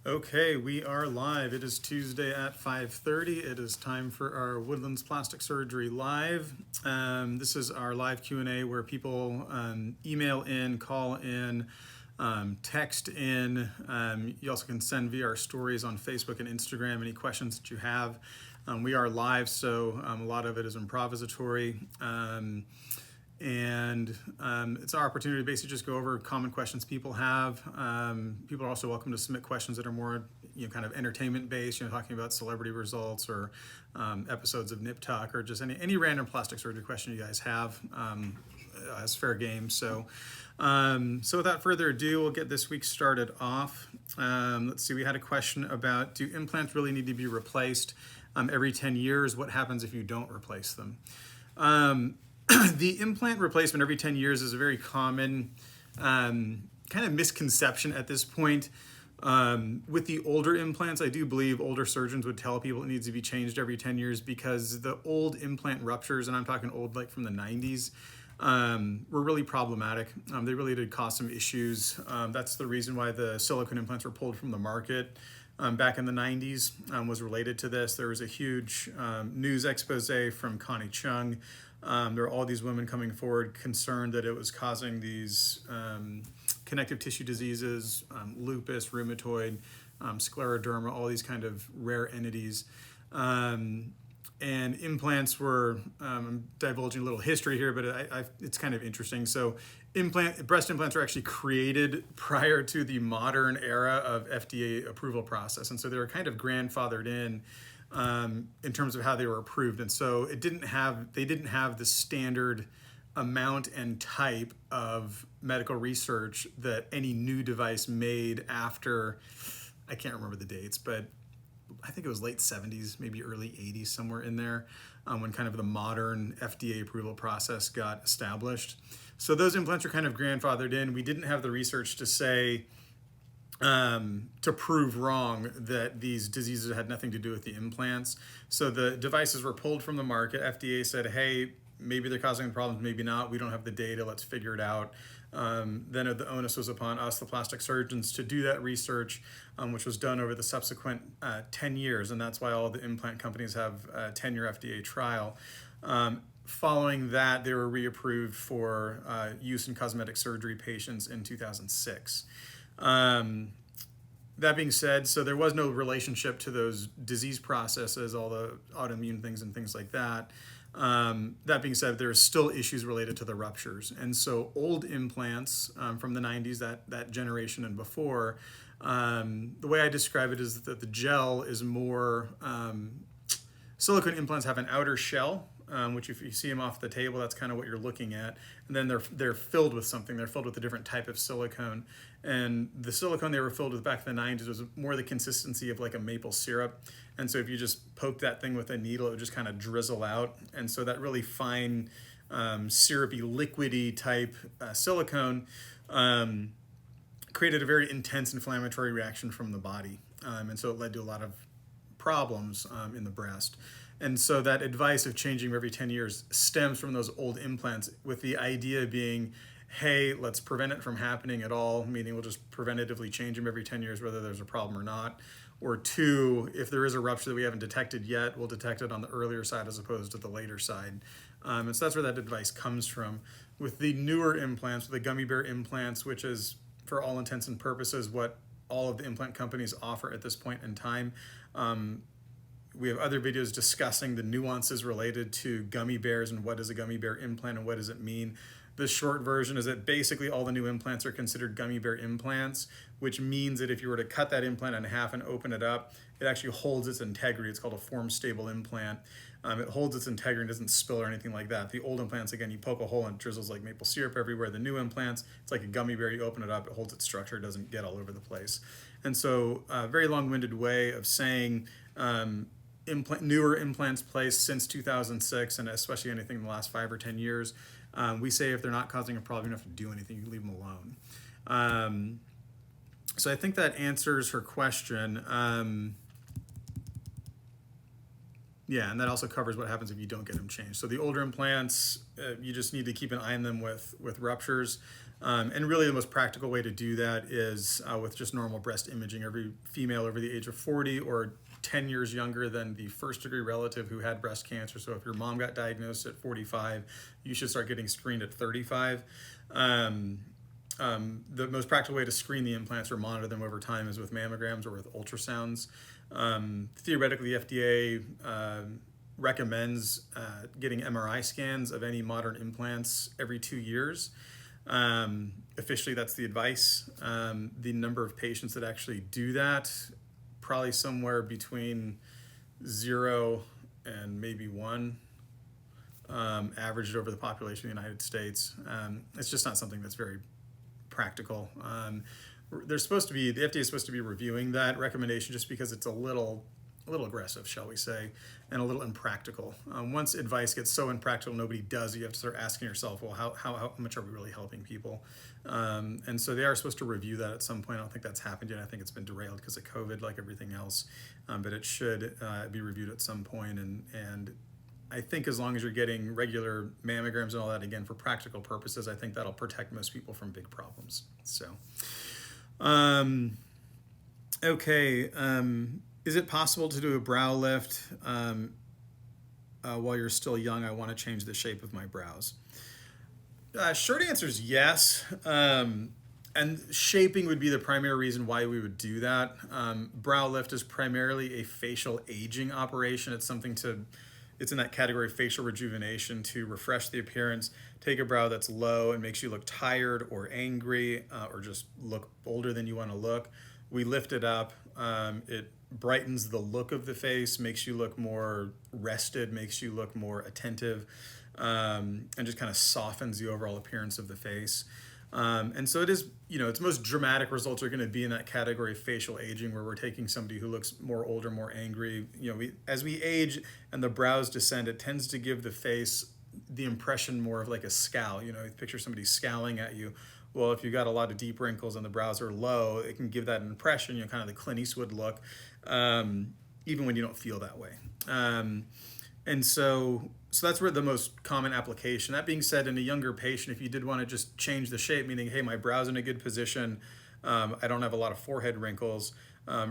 Okay, we are live. It is Tuesday at 5:30. It is time for our Woodlands Plastic Surgery Live. This is our live Q&A where people email in, call in, text in. You also can send via our stories on Facebook and Instagram any questions that you have. We are live, so a lot of it is improvisatory. It's our opportunity to basically just go over common questions people have. People are also welcome to submit questions that are more, kind of entertainment based, talking about celebrity results or episodes of Nip Tuck or just any random plastic surgery question you guys have. It's fair game. So without further ado, we'll get this week started off. Let's see, we had a question about, do implants really need to be replaced every 10 years? What happens if you don't replace them? The implant replacement every 10 years is a very common kind of misconception at this point. With the older implants, I do believe older surgeons would tell people it needs to be changed every 10 years because the old implant ruptures, and I'm talking old like from the 90s, were really problematic. They really did cause some issues. That's the reason why the silicone implants were pulled from the market. Back in the 90s was related to this. There was a huge news expose from Connie Chung. There were all these women coming forward concerned that it was causing these connective tissue diseases, lupus, rheumatoid, scleroderma, all these kind of rare entities. And implants were, I'm divulging a little history here, but it's kind of interesting. So breast implants were actually created prior to the modern era of FDA approval process. And so they were kind of grandfathered in terms of how they were approved. And so they didn't have the standard amount and type of medical research that any new device made after, I can't remember the dates, but I think it was late 70s, maybe early 80s, somewhere in there, when kind of the modern FDA approval process got established. So those implants are kind of grandfathered in. We didn't have the research to say, to prove wrong that these diseases had nothing to do with the implants. So the devices were pulled from the market. FDA said, hey, maybe they're causing problems, maybe not. We don't have the data. Let's figure it out. Then the onus was upon us, the plastic surgeons, to do that research, which was done over the subsequent 10 years. And that's why all the implant companies have a 10-year FDA trial. Following that, they were reapproved for use in cosmetic surgery patients in 2006. That being said, so there was no relationship to those disease processes, all the autoimmune things and things like that. That being said, there are still issues related to the ruptures. And so old implants from the 90s, that generation and before, the way I describe it is that the gel is more, silicone implants have an outer shell, which if you see them off the table, that's kind of what you're looking at. And then they're filled with something. They're filled with a different type of silicone. And the silicone they were filled with back in the 90s was more the consistency of like a maple syrup. And so if you just poke that thing with a needle, it would just kind of drizzle out. And so that really fine, syrupy, liquidy type silicone created a very intense inflammatory reaction from the body. And so it led to a lot of problems in the breast. And so that advice of changing every 10 years stems from those old implants, with the idea being, hey, let's prevent it from happening at all, meaning we'll just preventatively change them every 10 years, whether there's a problem or not. Or two, if there is a rupture that we haven't detected yet, we'll detect it on the earlier side as opposed to the later side. And so that's where that advice comes from. With the newer implants, the gummy bear implants, which is for all intents and purposes what all of the implant companies offer at this point in time, we have other videos discussing the nuances related to gummy bears and what is a gummy bear implant and what does it mean. The short version is that basically all the new implants are considered gummy bear implants, which means that if you were to cut that implant in half and open it up, it actually holds its integrity. It's called a form-stable implant. It holds its integrity and doesn't spill or anything like that. The old implants, again, you poke a hole and it drizzles like maple syrup everywhere. The new implants, it's like a gummy bear. You open it up, it holds its structure, it doesn't get all over the place. And so a very long-winded way of saying newer implants placed since 2006, and especially anything in the last 5 or 10 years, we say if they're not causing a problem, you don't have to do anything, you can leave them alone. So I think that answers her question. Yeah, and that also covers what happens if you don't get them changed. So the older implants, you just need to keep an eye on them with ruptures. And really the most practical way to do that is with just normal breast imaging. Every female over the age of 40 or 10 years younger than the first degree relative who had breast cancer. So if your mom got diagnosed at 45, you should start getting screened at 35. The most practical way to screen the implants or monitor them over time is with mammograms or with ultrasounds. Theoretically, the FDA recommends getting MRI scans of any modern implants every 2 years. Officially, that's the advice. The number of patients that actually do that, probably somewhere between 0 and maybe 1, averaged over the population of the United States. It's just not something that's very practical. The FDA is supposed to be reviewing that recommendation just because it's a little aggressive, shall we say, and a little impractical. Once advice gets so impractical, nobody does it. You have to start asking yourself, well, how much are we really helping people? And so they are supposed to review that at some point. I don't think that's happened yet. I think it's been derailed because of COVID, like everything else. But it should be reviewed at some point. And I think as long as you're getting regular mammograms and all that, again, for practical purposes, I think that'll protect most people from big problems. So, okay. Is it possible to do a brow lift while you're still young? I want to change the shape of my brows. Short answer is yes. And shaping would be the primary reason why we would do that. Brow lift is primarily a facial aging operation. It's in that category of facial rejuvenation to refresh the appearance, take a brow that's low and makes you look tired or angry or just look older than you want to look. We lift it up. It brightens the look of the face, makes you look more rested, makes you look more attentive, and just kind of softens the overall appearance of the face. And so it is, its most dramatic results are going to be in that category of facial aging, where we're taking somebody who looks more older, more angry. As we age and the brows descend, it tends to give the face the impression more of like a scowl. You picture somebody scowling at you. Well, if you've got a lot of deep wrinkles and the brows are low, it can give that impression, kind of the Clint Eastwood look, even when you don't feel that way. And so that's where the most common application. That being said, in a younger patient, if you did want to just change the shape, meaning, hey, my brow's in a good position, I don't have a lot of forehead wrinkles,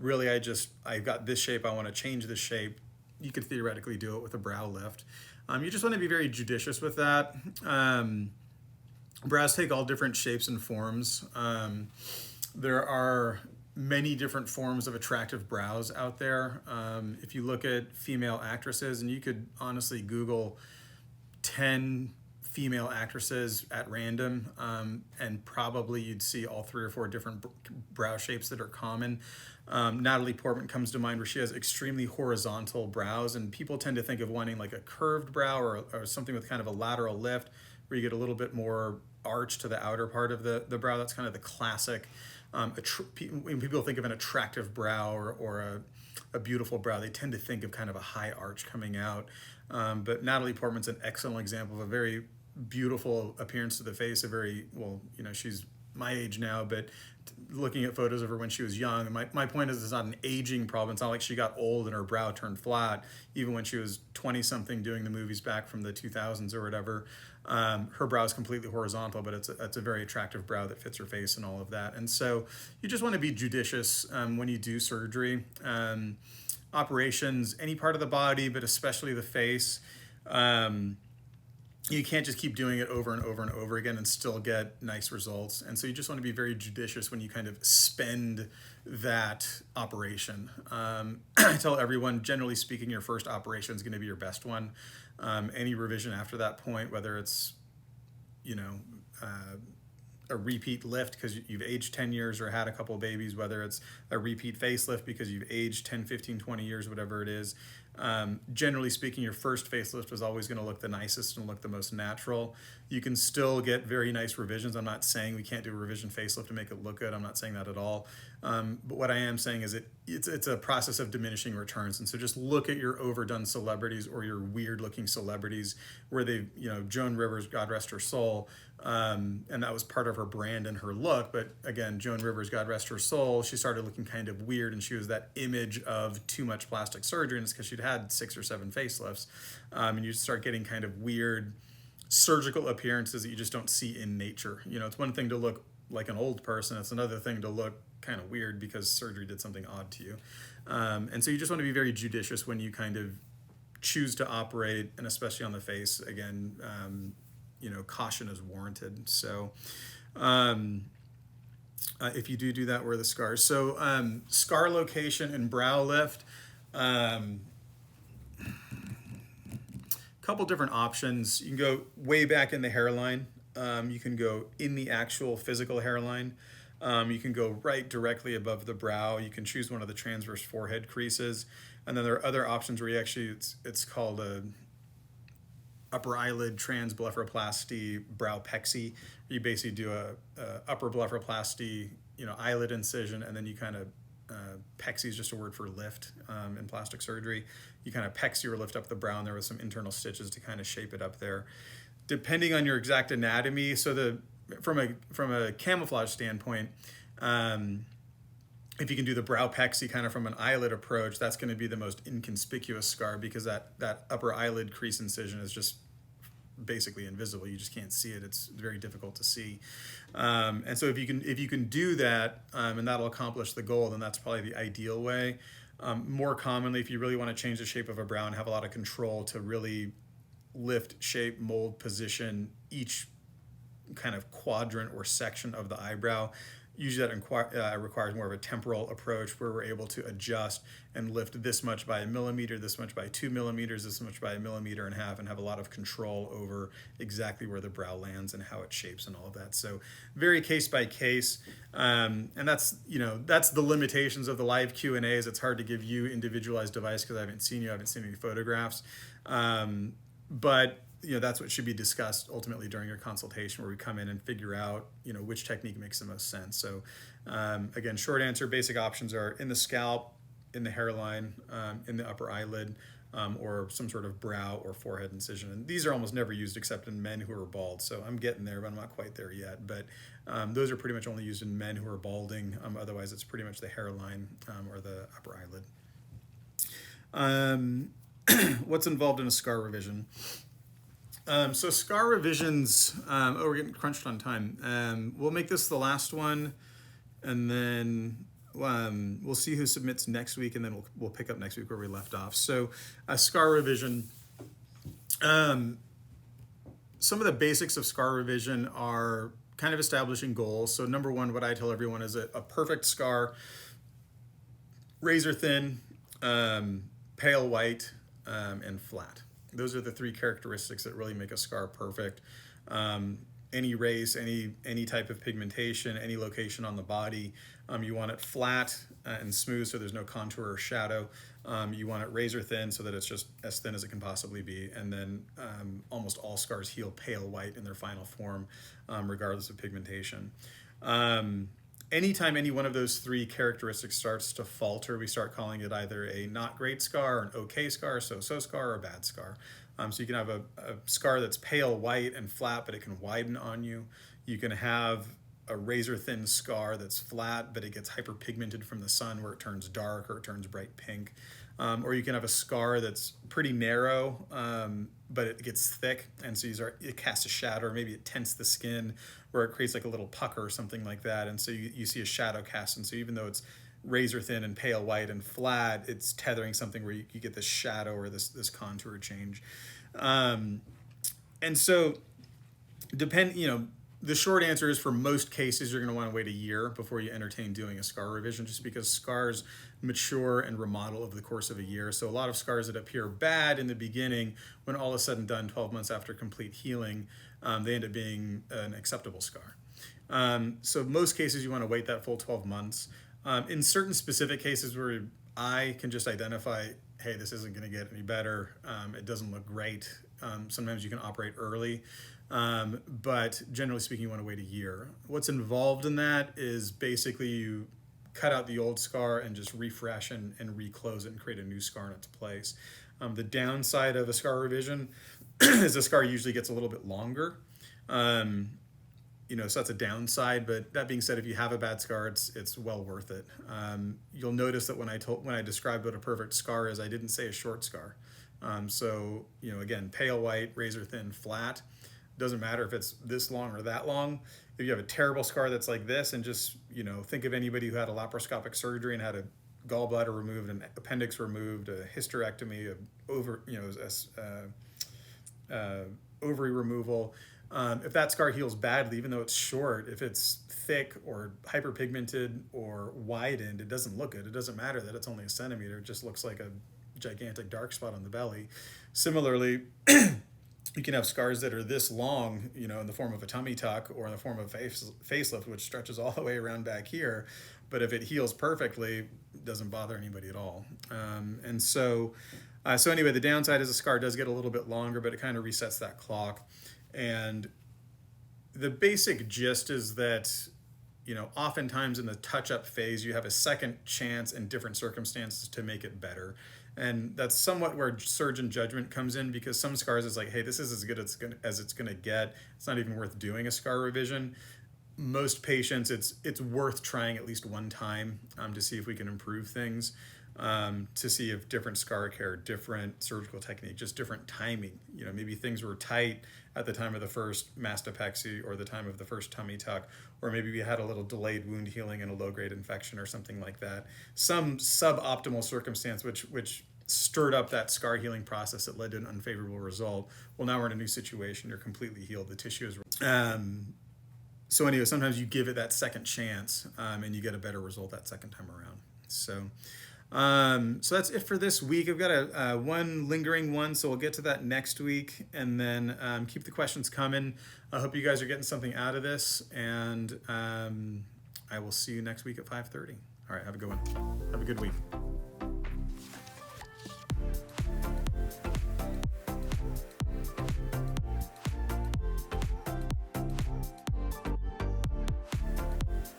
really I've got this shape, I want to change this shape, you could theoretically do it with a brow lift. You just want to be very judicious with that. Brows take all different shapes and forms. There are many different forms of attractive brows out there. If you look at female actresses, and you could honestly Google 10 female actresses at random, and probably you'd see all 3 or 4 different brow shapes that are common. Natalie Portman comes to mind, where she has extremely horizontal brows, and people tend to think of wanting like a curved brow or something with kind of a lateral lift, where you get a little bit more arch to the outer part of the brow. That's kind of the classic. When people think of an attractive brow or a beautiful brow, they tend to think of kind of a high arch coming out. But Natalie Portman's an excellent example of a very beautiful appearance to the face. She's my age now, but looking at photos of her when she was young, my point is, it's not an aging problem. It's not like she got old and her brow turned flat. Even when she was 20-something doing the movies back from the 2000s or whatever, her brow is completely horizontal, but it's a very attractive brow that fits her face and all of that. And so you just want to be judicious when you do surgery. Operations, any part of the body, but especially the face, you can't just keep doing it over and over and over again and still get nice results. And so you just want to be very judicious when you kind of spend that operation. I tell everyone, generally speaking, your first operation is going to be your best one. Any revision after that point, whether it's, a repeat lift because you've aged 10 years or had a couple of babies, whether it's a repeat facelift because you've aged 10, 15, 20 years, whatever it is. Generally speaking, your first facelift is always going to look the nicest and look the most natural. You can still get very nice revisions. I'm not saying we can't do a revision facelift to make it look good. I'm not saying that at all. But what I am saying is it's a process of diminishing returns. And so just look at your overdone celebrities or your weird looking celebrities where Joan Rivers, God rest her soul, and that was part of her brand and her look. But again, Joan Rivers, God rest her soul, she started looking kind of weird, and she was that image of too much plastic surgery, and it's because she'd had 6 or 7 facelifts. And you start getting kind of weird surgical appearances that you just don't see in nature. You know, it's one thing to look like an old person. It's another thing to look kind of weird because surgery did something odd to you. And so you just want to be very judicious when you kind of choose to operate, and especially on the face. Again, you know, caution is warranted. So if you do that, wear the scars. So scar location and brow lift. Couple different options. You can go way back in the hairline. You can go in the actual physical hairline. You can go right directly above the brow. You can choose one of the transverse forehead creases. And then there are other options where you actually, it's called a upper eyelid transblepharoplasty brow pexy. You basically do a upper blepharoplasty, you know, eyelid incision, and then you kind of pexy is just a word for lift in plastic surgery. You kind of pexy or lift up the brow, and there was some internal stitches to kind of shape it up there. Depending on your exact anatomy, so from a camouflage standpoint, if you can do the brow pexy kind of from an eyelid approach, that's going to be the most inconspicuous scar, because that upper eyelid crease incision is just basically invisible. You just can't see it. It's very difficult to see. And so if you can do that, and that'll accomplish the goal, then that's probably the ideal way. More commonly, if you really want to change the shape of a brow and have a lot of control to really lift, shape, mold, position each kind of quadrant or section of the eyebrow, usually that requires more of a temporal approach, where we're able to adjust and lift this much by 1 millimeter, this much by 2 millimeters, this much by 1.5 millimeters, and have a lot of control over exactly where the brow lands and how it shapes and all of that. So very case by case, and that's the limitations of the live Q&As. It's hard to give you individualized advice because I haven't seen you, I haven't seen any photographs, but that's what should be discussed ultimately during your consultation, where we come in and figure out, which technique makes the most sense. So again, short answer, basic options are in the scalp, in the hairline, in the upper eyelid, or some sort of brow or forehead incision. And these are almost never used except in men who are bald. So I'm getting there, but I'm not quite there yet. But those are pretty much only used in men who are balding. Otherwise, it's pretty much the hairline or the upper eyelid. What's involved in a scar revision? So scar revisions, we're getting crunched on time. We'll make this the last one, and then we'll see who submits next week, and then we'll pick up next week where we left off. So a scar revision, some of the basics of scar revision are kind of establishing goals. So number one, what I tell everyone is a perfect scar, razor thin, pale white, and flat. Those are the three characteristics that really make a scar perfect. Any race, any type of pigmentation, any location on the body, you want it flat and smooth so there's no contour or shadow. You want it razor thin so that it's just as thin as it can possibly be. And then almost all scars heal pale white in their final form, regardless of pigmentation. Anytime any one of those three characteristics starts to falter, we start calling it either a not great scar, an okay scar, so-so scar, or a bad scar. So you can have a scar that's pale white and flat, but it can widen on you. You can have a razor thin scar that's flat, but it gets hyperpigmented from the sun where it turns dark or it turns bright pink. Or you can have a scar that's pretty narrow, but it gets thick, and so it casts a shadow, or maybe it tints the skin, where it creates like a little pucker or something like that, and so you see a shadow cast. And so even though it's razor thin and pale white and flat, it's tethering something where you get this shadow or this contour change. And so the short answer is, for most cases, you're going to want to wait a year before you entertain doing a scar revision, just because scars mature and remodel over the course of a year. So a lot of scars that appear bad in the beginning, when all is said and done 12 months after complete healing, they end up being an acceptable scar. So most cases, you want to wait that full 12 months. In certain specific cases where I can just identify, hey, this isn't going to get any better, it doesn't look great, sometimes you can operate early. But generally speaking, you want to wait a year. What's involved in that is basically you cut out the old scar and just refresh and reclose it and create a new scar in its place. The downside of a scar revision is the scar usually gets a little bit longer. So that's a downside, but that being said, if you have a bad scar, it's well worth it. You'll notice that when I described what a perfect scar is, I didn't say a short scar. So again, pale white, razor thin, flat. Doesn't matter if it's this long or that long. If you have a terrible scar that's like this, and just, think of anybody who had a laparoscopic surgery and had a gallbladder removed, an appendix removed, a hysterectomy, ovary removal. If that scar heals badly, even though it's short, if it's thick or hyperpigmented or widened, it doesn't look good. It doesn't matter that it's only a centimeter. It just looks like a gigantic dark spot on the belly. Similarly, you can have scars that are this long, in the form of a tummy tuck or in the form of a facelift, which stretches all the way around back here. But if it heals perfectly, it doesn't bother anybody at all. So anyway, the downside is the scar does get a little bit longer, but it kind of resets that clock. And the basic gist is that, oftentimes in the touch-up phase, you have a second chance in different circumstances to make it better. And that's somewhat where surgeon judgment comes in, because some scars is like, hey, this is as good as it's going to get. It's not even worth doing a scar revision. Most patients, it's worth trying at least one time to see if we can improve things, to see if different scar care, different surgical technique, just different timing. Maybe things were tight at the time of the first mastopexy or the time of the first tummy tuck, or maybe we had a little delayed wound healing and a low-grade infection or something like that. Some suboptimal circumstance which stirred up that scar healing process that led to an unfavorable result. Well, now we're in a new situation. You're completely healed. The tissue is... So anyway, sometimes you give it that second chance, and you get a better result that second time around. So that's it for this week. I've got a one lingering one, so we'll get to that next week, and then keep the questions coming. I hope you guys are getting something out of this, and I will see you next week at 5:30. All right, have a good one. Have a good week.